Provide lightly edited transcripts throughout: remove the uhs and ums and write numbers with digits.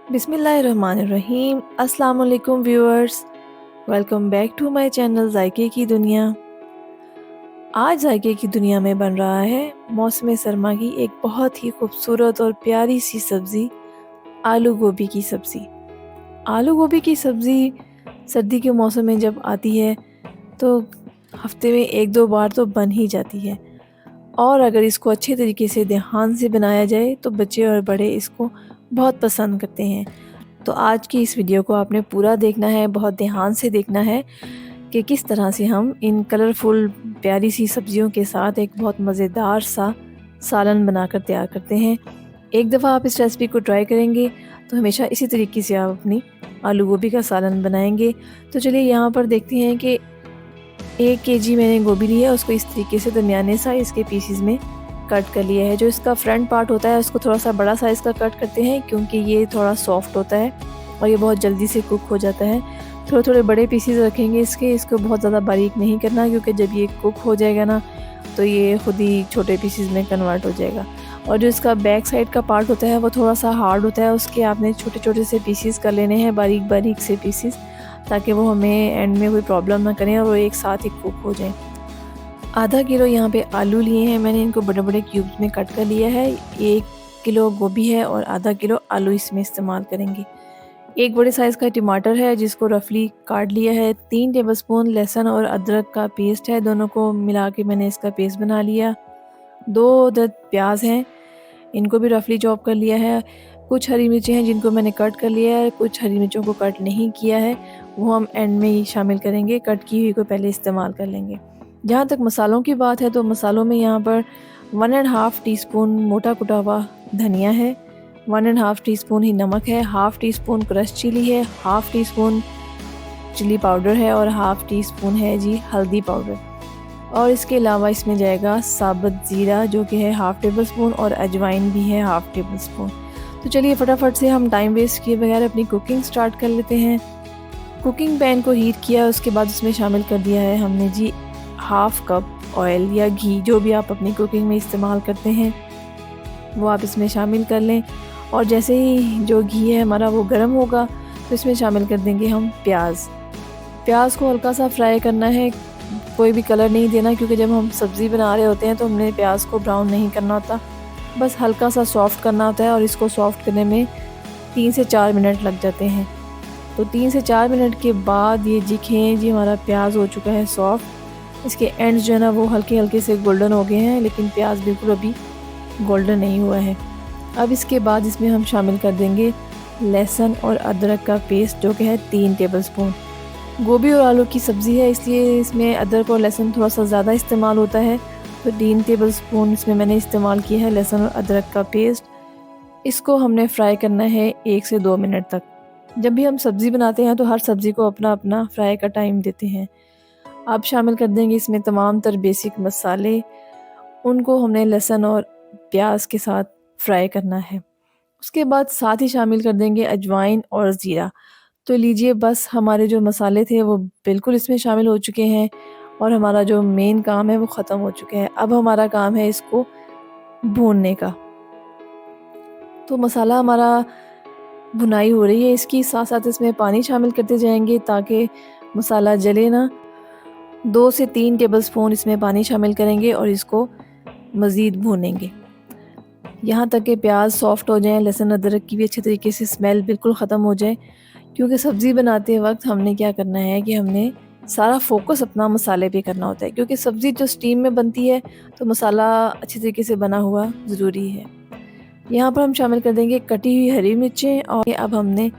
बिस्मिल्लाहिर्रहमानिर्रहीम। अस्सलाम वालेकुम viewers, welcome back to my channel जायके की दुनिया। आज जायके की दुनिया में बन रहा है मौसम सरमा की एक बहुत ही खूबसूरत और प्यारी सी सब्ज़ी, आलू गोभी की सब्ज़ी। आलू गोभी की सब्ज़ी सर्दी के मौसम में जब आती है तो हफ्ते में एक दो बार तो बन ही जाती है, और अगर इसको अच्छे तरीके से ध्यान से बनाया जाए तो बच्चे और बड़े इसको बहुत पसंद करते हैं। तो आज की इस वीडियो को आपने पूरा देखना है, बहुत ध्यान से देखना है कि किस तरह से हम इन कलरफुल प्यारी सी सब्जियों के साथ एक बहुत मज़ेदार सा सालन बनाकर तैयार करते हैं। एक दफ़ा आप इस रेसिपी को ट्राई करेंगे तो हमेशा इसी तरीके से आप अपनी आलू गोभी का सालन बनाएंगे। तो चलिए यहाँ पर देखते हैं कि 1 केजी मैंने गोभी ली है, उसको इस तरीके से दरमियाने साइज़ के पीसीज में कट कर लिया है। जो इसका फ्रंट पार्ट होता है उसको थोड़ा सा बड़ा साइज़ का कट करते हैं, क्योंकि ये थोड़ा सॉफ्ट होता है और ये बहुत जल्दी से कुक हो जाता है। थोड़े थोड़े बड़े पीसीज रखेंगे इसको बहुत ज़्यादा बारीक नहीं करना, क्योंकि जब ये कुक हो जाएगा ना तो ये खुद ही छोटे पीसीज में कन्वर्ट हो जाएगा। और जो इसका बैक साइड का पार्ट होता है वो थोड़ा सा हार्ड होता है, उसके आपने छोटे छोटे से पीसीज कर लेने हैं, बारीक बारीक से पीसीज, ताकि वो हमें एंड में कोई प्रॉब्लम ना करें और वो एक साथ ही कुक हो जाए। आधा किलो यहाँ पे आलू लिए हैं मैंने, इनको बड़े बड़े क्यूब्स में कट कर लिया है। 1 किलो गोभी है और आधा किलो आलू इसमें इस्तेमाल करेंगे। एक बड़े साइज़ का टमाटर है जिसको रफली काट लिया है। 3 टेबलस्पून लहसुन और अदरक का पेस्ट है, दोनों को मिला के मैंने इसका पेस्ट बना लिया। 2 अदद प्याज हैं, इनको भी रफली चॉप कर लिया है। कुछ हरी मिर्चें हैं जिनको मैंने कट कर लिया है, कुछ हरी मिर्चों को कट नहीं किया है, वो हम एंड में ही शामिल करेंगे। कट की हुई को पहले इस्तेमाल कर लेंगे। जहाँ तक मसालों की बात है तो मसालों में यहाँ पर 1.5 टीस्पून मोटा कुटा हुआ धनिया है, 1.5 टीस्पून ही नमक है, half teaspoon crush chili है, half teaspoon chili powder है और हाफ़ टी स्पून है जी हल्दी पाउडर। और इसके अलावा इसमें जाएगा साबुत ज़ीरा जो कि है हाफ़ टेबल स्पून, और अजवाइन भी है हाफ़ टेबल स्पून। तो चलिए फटाफट से हम टाइम वेस्ट किए बगैर अपनी कुकिंग स्टार्ट कर लेते हैं। कुकिंग पैन को हीट किया, उसके बाद उसमें शामिल कर दिया है हमने जी हाफ़ कप ऑयल या घी, जो भी आप अपनी कुकिंग में इस्तेमाल करते हैं वो आप इसमें शामिल कर लें। और जैसे ही जो घी है हमारा वो गर्म होगा तो इसमें शामिल कर देंगे हम प्याज को हल्का सा फ्राई करना है, कोई भी कलर नहीं देना, क्योंकि जब हम सब्ज़ी बना रहे होते हैं तो हमने प्याज को ब्राउन नहीं करना होता, बस हल्का सा सॉफ़्ट करना होता है। और इसको सॉफ़्ट करने में 3 से 4 मिनट लग जाते हैं। तो 3 से 4 मिनट के बाद ये दिखें जी हमारा प्याज हो चुका है सॉफ़्ट। इसके एंड्स जो है ना वो हल्के हल्के से गोल्डन हो गए हैं, लेकिन प्याज बिल्कुल अभी गोल्डन नहीं हुआ है। अब इसके बाद इसमें हम शामिल कर देंगे लहसुन और अदरक का पेस्ट, जो कि है 3 टेबलस्पून। गोभी और आलू की सब्ज़ी है इसलिए इसमें अदरक और लहसुन थोड़ा सा ज़्यादा इस्तेमाल होता है, तो 3 टेबलस्पून इसमें मैंने इस्तेमाल किया है लहसुन और अदरक का पेस्ट। इसको हमने फ्राई करना है 1 से 2 मिनट तक। जब भी हम सब्ज़ी बनाते हैं तो हर सब्ज़ी को अपना अपना फ्राई का टाइम देते हैं। अब शामिल कर देंगे इसमें तमाम तर बेसिक मसाले, उनको हमने लहसुन और प्याज के साथ फ्राई करना है। उसके बाद साथ ही शामिल कर देंगे अजवाइन और ज़ीरा। तो लीजिए बस हमारे जो मसाले थे वो बिल्कुल इसमें शामिल हो चुके हैं और हमारा जो मेन काम है वो ख़त्म हो चुका है। अब हमारा काम है इसको भूनने का। तो मसाला हमारा भुनाई हो रही है इसकी, साथ साथ इसमें पानी शामिल करते जाएंगे ताकि मसाला जले ना। 2 से 3 टेबलस्पून इसमें पानी शामिल करेंगे और इसको मज़ीद भूनेंगे यहाँ तक कि प्याज सॉफ़्ट हो जाए, लहसुन अदरक की भी अच्छे तरीके से स्मेल बिल्कुल ख़त्म हो जाए। क्योंकि सब्ज़ी बनाते वक्त हमने क्या करना है कि हमने सारा फोकस अपना मसाले पे करना होता है, क्योंकि सब्ज़ी जो स्टीम में बनती है तो मसाला अच्छे तरीके से बना हुआ ज़रूरी है। यहाँ पर हम शामिल कर देंगे कटी हुई हरी मिर्चें, और अब हमने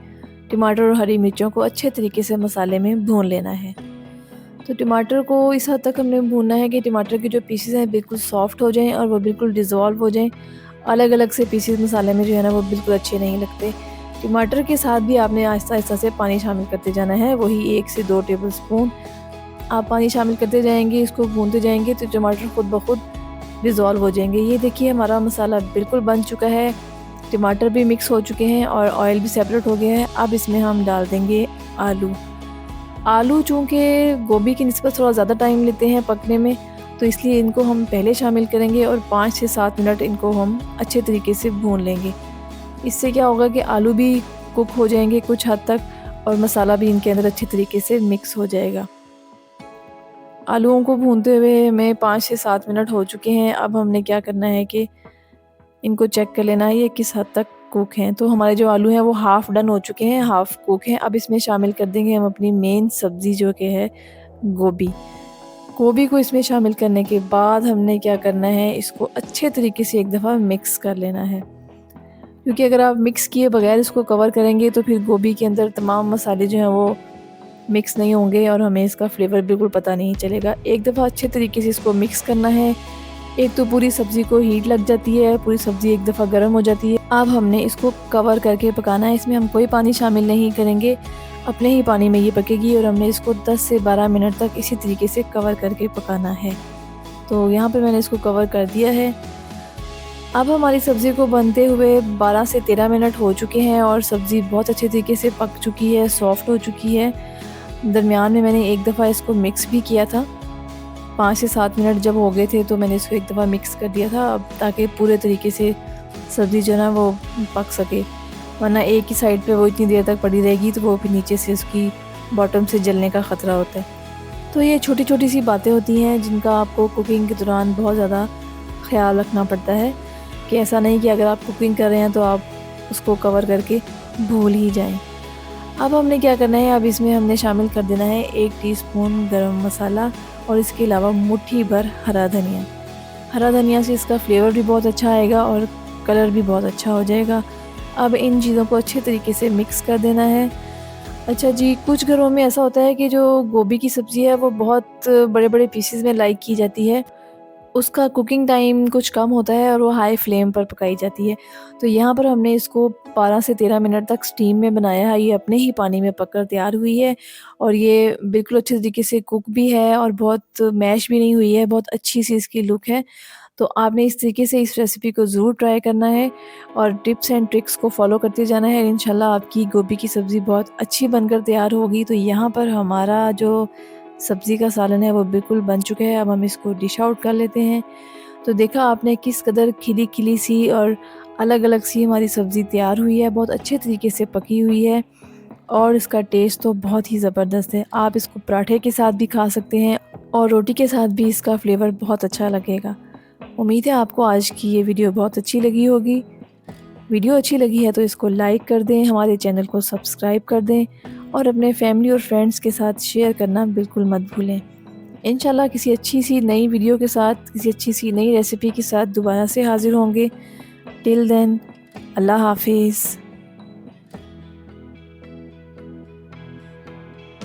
टमाटर और हरी मिर्चों को अच्छे तरीके से मसाले में भून लेना है। तो टमाटर को इस हद तक हमने भूनना है कि टमाटर के जो पीसेस हैं बिल्कुल सॉफ़्ट हो जाएं और वो बिल्कुल डिज़ोल्व हो जाएं। अलग अलग से पीसेस मसाले में जो है ना वो बिल्कुल अच्छे नहीं लगते। टमाटर के साथ भी आपने आहिस्ता आहिस्ता से पानी शामिल करते जाना है, वही 1 से 2 टेबलस्पून आप पानी शामिल करते जाएंगे, इसको भूनते जाएंगे तो टमाटर खुद ब खुद डिज़ोल्व हो जाएंगे। ये देखिए हमारा मसाला बिल्कुल बन चुका है, टमाटर भी मिक्स हो चुके हैं और ऑयल भी सेपरेट हो गया है। अब इसमें हम डाल देंगे आलू चूँकि गोभी की निस्बत थोड़ा ज़्यादा टाइम लेते हैं पकने में, तो इसलिए इनको हम पहले शामिल करेंगे और 5 से 7 मिनट इनको हम अच्छे तरीके से भून लेंगे। इससे क्या होगा कि आलू भी कुक हो जाएंगे कुछ हद तक और मसाला भी इनके अंदर अच्छी तरीके से मिक्स हो जाएगा। आलूओं को भूनते हुए हमें 5 से 7 मिनट हो चुके हैं। अब हमने क्या करना है कि इनको चेक कर लेना है ये किस हद तक कुक हैं। तो हमारे जो आलू हैं वो हाफ़ डन हो चुके हैं, हाफ़ कुक हैं। अब इसमें शामिल कर देंगे हम अपनी मेन सब्ज़ी जो कि है गोभी। गोभी को इसमें शामिल करने के बाद हमने क्या करना है, इसको अच्छे तरीके से एक दफ़ा मिक्स कर लेना है, क्योंकि अगर आप मिक्स किए बगैर इसको कवर करेंगे तो फिर गोभी के अंदर तमाम मसाले जो हैं वो मिक्स नहीं होंगे और हमें इसका फ्लेवर बिल्कुल पता नहीं चलेगा। एक दफ़ा अच्छे तरीके से इसको मिक्स करना है। एक तो पूरी सब्ज़ी को हीट लग जाती है, पूरी सब्ज़ी एक दफ़ा गर्म हो जाती है। अब हमने इसको कवर करके पकाना है, इसमें हम कोई पानी शामिल नहीं करेंगे, अपने ही पानी में ये पकेगी और हमने इसको 10 से 12 मिनट तक इसी तरीके से कवर करके पकाना है। तो यहाँ पे मैंने इसको कवर कर दिया है। अब हमारी सब्ज़ी को बनते हुए 12 से 13 मिनट हो चुके हैं और सब्ज़ी बहुत अच्छे तरीके से पक चुकी है, सॉफ्ट हो चुकी है। दरमियान में मैंने एक दफ़ा इसको मिक्स भी किया था। 5 से 7 मिनट जब हो गए थे तो मैंने इसको एक दफ़ा मिक्स कर दिया था, अब ताकि पूरे तरीके से सब्ज़ी जो है ना वो पक सके, वरना एक ही साइड पे वो इतनी देर तक पड़ी रहेगी तो वो फिर नीचे से उसकी बॉटम से जलने का ख़तरा होता है। तो ये छोटी छोटी सी बातें होती हैं जिनका आपको कुकिंग के दौरान बहुत ज़्यादा ख्याल रखना पड़ता है, कि ऐसा नहीं कि अगर आप कुकिंग कर रहे हैं तो आप उसको कवर करके भूल ही जाएँ। अब हमने क्या करना है, अब इसमें हमने शामिल कर देना है 1 टीस्पून गरम मसाला और इसके अलावा मुट्ठी भर हरा धनिया। हरा धनिया से इसका फ्लेवर भी बहुत अच्छा आएगा और कलर भी बहुत अच्छा हो जाएगा। अब इन चीज़ों को अच्छे तरीके से मिक्स कर देना है। अच्छा जी, कुछ घरों में ऐसा होता है कि जो गोभी की सब्ज़ी है वो बहुत बड़े-बड़े पीसेस में लाइक की जाती है, उसका कुकिंग टाइम कुछ कम होता है और वो हाई फ्लेम पर पकाई जाती है। तो यहाँ पर हमने इसको 12 से 13 मिनट तक स्टीम में बनाया है, ये अपने ही पानी में पककर तैयार हुई है और ये बिल्कुल अच्छे तरीके से कुक भी है और बहुत मैश भी नहीं हुई है, बहुत अच्छी सी इसकी लुक है। तो आपने इस तरीके से इस रेसिपी को ज़रूर ट्राई करना है और टिप्स एंड ट्रिक्स को फॉलो करते जाना है। इंशाल्लाह आपकी गोभी की सब्ज़ी बहुत अच्छी बनकर तैयार होगी। तो यहाँ पर हमारा जो सब्ज़ी का सालन है वो बिल्कुल बन चुका है। अब हम इसको डिश आउट कर लेते हैं। तो देखा आपने किस कदर खिली-खिली सी और अलग-अलग सी हमारी सब्ज़ी तैयार हुई है, बहुत अच्छे तरीके से पकी हुई है और इसका टेस्ट तो बहुत ही ज़बरदस्त है। आप इसको पराठे के साथ भी खा सकते हैं और रोटी के साथ भी इसका फ्लेवर बहुत अच्छा लगेगा। उम्मीद है आपको आज की ये वीडियो बहुत अच्छी लगी होगी। वीडियो अच्छी लगी है तो इसको लाइक कर दें, हमारे चैनल को सब्सक्राइब कर दें और अपने फैमिली और फ्रेंड्स के साथ शेयर करना बिल्कुल मत भूलें। इंशाल्लाह किसी अच्छी सी नई वीडियो के साथ, किसी अच्छी सी नई रेसिपी के साथ दोबारा से हाज़िर होंगे। टिल देन, अल्लाह हाफ़िज़।